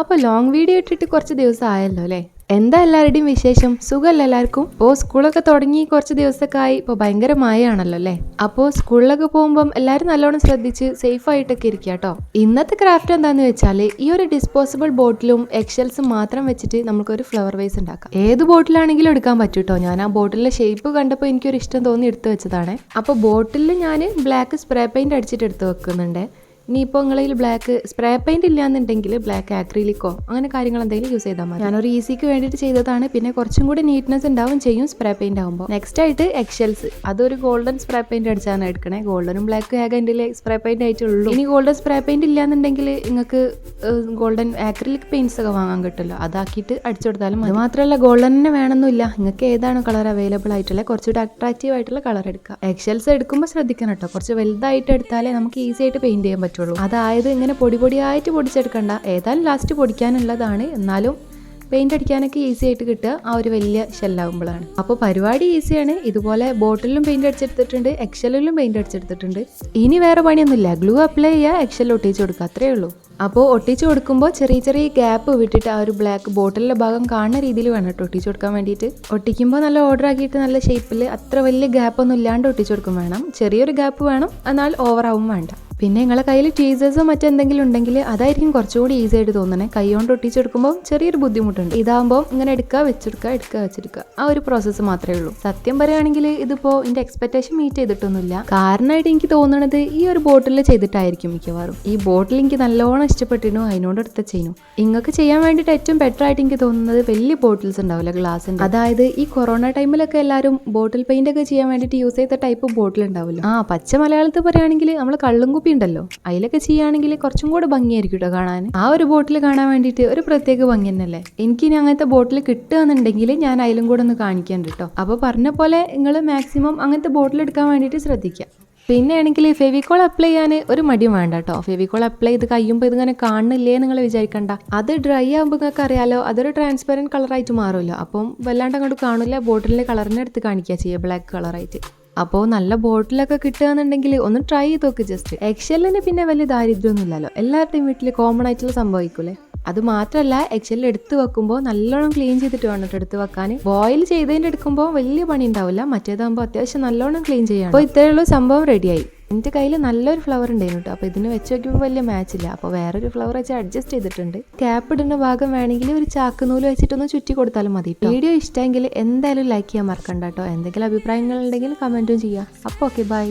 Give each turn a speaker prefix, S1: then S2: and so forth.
S1: അപ്പോൾ long video ഇട്ടിട്ട് കുറച്ച് ദിവസം ആയല്ലോ അല്ലേ? എന്താ എല്ലാവരുടെയും വിശേഷം? സുഖമല്ല എല്ലാവർക്കും? ഇപ്പോൾ സ്കൂളൊക്കെ തുടങ്ങി കുറച്ച് ദിവസമൊക്കെ ആയി. ഇപ്പോൾ ഭയങ്കര മഴയാണല്ലോ അല്ലേ? അപ്പോൾ സ്കൂളിലൊക്കെ പോകുമ്പം എല്ലാവരും നല്ലോണം ശ്രദ്ധിച്ച് സേഫ് ആയിട്ടൊക്കെ ഇരിക്കുക കേട്ടോ. ഇന്നത്തെ ക്രാഫ്റ്റ് എന്താന്ന് വെച്ചാൽ ഈ ഒരു ഡിസ്പോസിബിൾ ബോട്ടിലും എക്സെൽസും മാത്രം വെച്ചിട്ട് നമുക്കൊരു ഫ്ലവർ വേസ് ഉണ്ടാക്കാം. ഏത് ബോട്ടിലാണെങ്കിലും എടുക്കാൻ പറ്റും കേട്ടോ. ഞാൻ ആ ബോട്ടിലിന്റെ ഷേപ്പ് കണ്ടപ്പോൾ എനിക്കൊരു ഇഷ്ടം തോന്നി എടുത്തു വെച്ചതാണ്. അപ്പോൾ ബോട്ടിലിൽ ഞാൻ ബ്ലാക്ക് സ്പ്രേ പെയിന്റ് അടിച്ചിട്ട് എടുത്ത് വെക്കുന്നുണ്ട്. ഇനിയിപ്പോൾ നിങ്ങളിൽ ബ്ലാക്ക് സ്പ്രേ പെയിന്റ് ഇല്ലാന്നുണ്ടെങ്കിൽ ബ്ലാക്ക് ആക്രിലിക്കോ അങ്ങനെ കാര്യങ്ങൾ എന്തെങ്കിലും യൂസ് ചെയ്താൽ മതി. ഞാനൊരു ഈസിക്ക് വേണ്ടിയിട്ട് ചെയ്തതാണ്. പിന്നെ കുറച്ചും കൂടി നീറ്റ്നെസ് ഉണ്ടാവും ചെയ്യും സ്പ്രേ പെയിന്റ് ആകുമ്പോൾ. നെക്സ്റ്റ് ആയിട്ട് എക്സെൽസ്, അതൊരു ഗോൾഡൻ സ്പ്രേ പെയിന്റ് അടിച്ചാണ് എടുക്കണേ. ഗോൾഡനും ബ്ലാക്കും ആകെ എൻ്റെ സ്പ്രേ പെയിന്റ് ആയിട്ടുള്ളൂ. ഇനി ഗോൾഡൻ സ്പ്രേ പെയിന്റ് ഇല്ലാന്നുണ്ടെങ്കിൽ നിങ്ങൾക്ക് ഗോൾഡൻ ആക്രിലിക് പെയിന്റ്സ് ഒക്കെ വാങ്ങാൻ കിട്ടുമല്ലോ, അതാക്കിയിട്ട് അടിച്ചു കൊടുത്താലും മതി. മാത്രമല്ല ഗോൾഡൻ തന്നെ വേണമെന്നില്ല, നിങ്ങൾക്ക് ഏതാണ് കളർ അവൈലബിൾ ആയിട്ടുള്ള കുറച്ചുകൂടി അട്രാക്റ്റീവ് ആയിട്ടുള്ള കളർ എടുക്കുക. എക്സെൽസ് എടുക്കുമ്പോൾ ശ്രദ്ധിക്കണം കേട്ടോ, കുറച്ച് വലുതായിട്ട് എടുത്താലേ നമുക്ക് ഈസി ആയിട്ട് പെയിന്റ് ചെയ്യാൻ പറ്റും. അതായത് ഇങ്ങനെ പൊടിയായിട്ട് പൊടിച്ചെടുക്കണ്ട, ഏതായാലും ലാസ്റ്റ് പൊടിക്കാനുള്ളതാണ്. എന്നാലും പെയിന്റ് അടിക്കാനൊക്കെ ഈസി ആയിട്ട് കിട്ടുക ആ ഒരു വലിയ ഷെല്ലാകുമ്പോഴാണ്. അപ്പോൾ പരിപാടി ഈസിയാണ്. ഇതുപോലെ ബോട്ടിലും പെയിന്റ് അടിച്ചെടുത്തിട്ടുണ്ട്, എക്സെല്ലിലും പെയിന്റ് അടിച്ചെടുത്തിട്ടുണ്ട്. ഇനി വേറെ പണിയൊന്നുമില്ല, ഗ്ലൂ അപ്ലൈ ചെയ്യുക, എക്സെൽ ഒട്ടിച്ച് കൊടുക്കുക, അത്രേ ഉള്ളൂ. അപ്പോൾ ഒട്ടിച്ച് കൊടുക്കുമ്പോൾ ചെറിയ ഗ്യാപ്പ് വിട്ടിട്ട് ആ ഒരു ബ്ലാക്ക് ബോട്ടിലിൻ്റെ ഭാഗം കാണുന്ന രീതിയിൽ വേണം കേട്ടോ ഒട്ടിച്ച് കൊടുക്കാൻ വേണ്ടിയിട്ട്. ഒട്ടിക്കുമ്പോൾ നല്ല ഓർഡർ ആക്കിയിട്ട് നല്ല ഷേപ്പിൽ അത്ര വലിയ ഗ്യാപ്പൊന്നും ഇല്ലാണ്ട് ഒട്ടിച്ച് കൊടുക്കും വേണം. ചെറിയൊരു ഗ്യാപ്പ് വേണം, എന്നാൽ ഓവറാവും വേണ്ട. പിന്നെ നിങ്ങളെ കയ്യിൽ ടീസേഴ്സോ മറ്റെന്തെങ്കിലും ഉണ്ടെങ്കിൽ അതായിരിക്കും കുറച്ചുകൂടി ഈസി ആയിട്ട് തോന്നണേ. കൈ കൊണ്ട് ഒട്ടിച്ചെടുക്കുമ്പോൾ ചെറിയൊരു ബുദ്ധിമുട്ടുണ്ട്. ഇതാകുമ്പോൾ ഇങ്ങനെ എടുക്കുക വെച്ചെടുക്കുക ആ ഒരു പ്രോസസ്സ് മാത്രമേ ഉള്ളൂ. സത്യം പറയുകയാണെങ്കിൽ ഇതിപ്പോൾ എൻ്റെ എക്സ്പെക്ടേഷൻ മീറ്റ് ചെയ്തിട്ടൊന്നുമില്ല. കാരണമായിട്ട് എനിക്ക് തോന്നുന്നത് ഈ ഒരു ബോട്ടിൽ ചെയ്തിട്ടായിരിക്കും മിക്കവാറും. ഈ ബോട്ടിൽ എനിക്ക് നല്ലോണം ഇഷ്ടപ്പെട്ടിരുന്നു, അതിനോട് എടുത്ത് ചെയ്യുന്നു. ഇങ്ങൾക്ക് ചെയ്യാൻ വേണ്ടിയിട്ട് ഏറ്റവും ബെറ്റർ ആയിട്ട് എനിക്ക് തോന്നുന്നത് വലിയ ബോട്ടിൽസ് ഉണ്ടാവില്ല, ഗ്ലാസിൻ്റെ. അതായത് ഈ കൊറോണ ടൈമിലൊക്കെ എല്ലാവരും ബോട്ടിൽ പെയിന്റ് ഒക്കെ ചെയ്യാൻ വേണ്ടിയിട്ട് യൂസ് ചെയ്ത ടൈപ്പ് ബോട്ടിൽ ഉണ്ടാവില്ല. പച്ച മലയാളത്തിൽ പറയുകയാണെങ്കിൽ നമ്മൾ കള്ളും ഉണ്ടല്ലോ, അതിലൊക്കെ ചെയ്യുകയാണെങ്കിൽ കുറച്ചും കൂടെ ഭംഗിയായിരിക്കും കേട്ടോ കാണാൻ. ആ ഒരു ബോട്ടിൽ കാണാൻ വേണ്ടിയിട്ട് ഒരു പ്രത്യേക ഭംഗി തന്നെയല്ലേ. എനിക്കിനി അങ്ങനത്തെ ബോട്ടിൽ കിട്ടുകയെന്നുണ്ടെങ്കിൽ ഞാൻ അതിലും കൂടെ ഒന്ന് കാണിക്കാൻ കേട്ടോ. അപ്പോൾ പറഞ്ഞ പോലെ നിങ്ങൾ മാക്സിമം അങ്ങനത്തെ ബോട്ടിൽ എടുക്കാൻ വേണ്ടിയിട്ട് ശ്രദ്ധിക്കുക. പിന്നെ ആണെങ്കിൽ ഫെവിക്കോൾ അപ്ലൈ ചെയ്യാൻ ഒരു മടിയും വേണ്ട കേട്ടോ. ഫെവിക്കോൾ അപ്ലൈ ചെയ്ത് കഴിയുമ്പോൾ ഇതിങ്ങനെ കാണുന്നില്ലേ നിങ്ങൾ വിചാരിക്കണ്ട. അത് ഡ്രൈ ആകുമ്പോൾ നിങ്ങൾക്ക് അറിയാലോ, അതൊരു ട്രാൻസ്പെറൻറ്റ് കളറായിട്ട് മാറുമല്ലോ. അപ്പം വല്ലാണ്ട് അങ്ങോട്ട് കാണില്ല, ബോട്ടിലിൻ്റെ കളറിനെ എടുത്ത് കാണിക്കുക ചെയ്യുക ബ്ലാക്ക് കളറായിട്ട്. അപ്പോൾ നല്ല ബോട്ടിലൊക്കെ കിട്ടുകയെന്നുണ്ടെങ്കിൽ ഒന്ന് ട്രൈ ചെയ്ത് നോക്ക് ജസ്റ്റ്. എക്സെല്ലിന് പിന്നെ വലിയ ദാരിദ്ര്യമൊന്നും ഇല്ലല്ലോ, എല്ലാവരുടെയും വീട്ടിൽ കോമൺ ആയിട്ടുള്ള സംഭവിക്കൂലേ. അത് മാത്രമല്ല എക്സെല്ലിൽ എടുത്ത് വെക്കുമ്പോൾ നല്ലോണം ക്ലീൻ ചെയ്തിട്ട് വേണം എടുത്ത് വെക്കാൻ. ബോയിൽ ചെയ്തതിൻ്റെ എടുക്കുമ്പോൾ വലിയ പണി ഉണ്ടാവില്ല, മറ്റേതാകുമ്പോൾ അത്യാവശ്യം നല്ലോണം ക്ലീൻ ചെയ്യണം. അപ്പോൾ ഇത്രയുള്ള സംഭവം റെഡിയായി. എൻ്റെ കയ്യിൽ നല്ലൊരു ഫ്ലവർ ഉണ്ടായിരുന്നു കേട്ടോ. അപ്പോൾ ഇതിന് വെച്ച് നോക്കിയപ്പോൾ വലിയ മാച്ചില്ല. അപ്പോൾ വേറൊരു ഫ്ലവർ വെച്ച് അഡ്ജസ്റ്റ് ചെയ്തിട്ടുണ്ട്. ക്യാപ്പ് ഇടുന്ന ഭാഗം വേണമെങ്കിൽ ഒരു ചാക്കുനൂല് വെച്ചിട്ടൊന്ന് ചുറ്റി കൊടുത്താലും മതി. വീഡിയോ ഇഷ്ടമെങ്കിൽ എന്തായാലും ലൈക്ക് ചെയ്യാൻ മറക്കണ്ട കേട്ടോ. എന്തെങ്കിലും അഭിപ്രായങ്ങൾ ഉണ്ടെങ്കിൽ കമൻറ്റും ചെയ്യാം. അപ്പോൾ ഓക്കെ, ബൈ.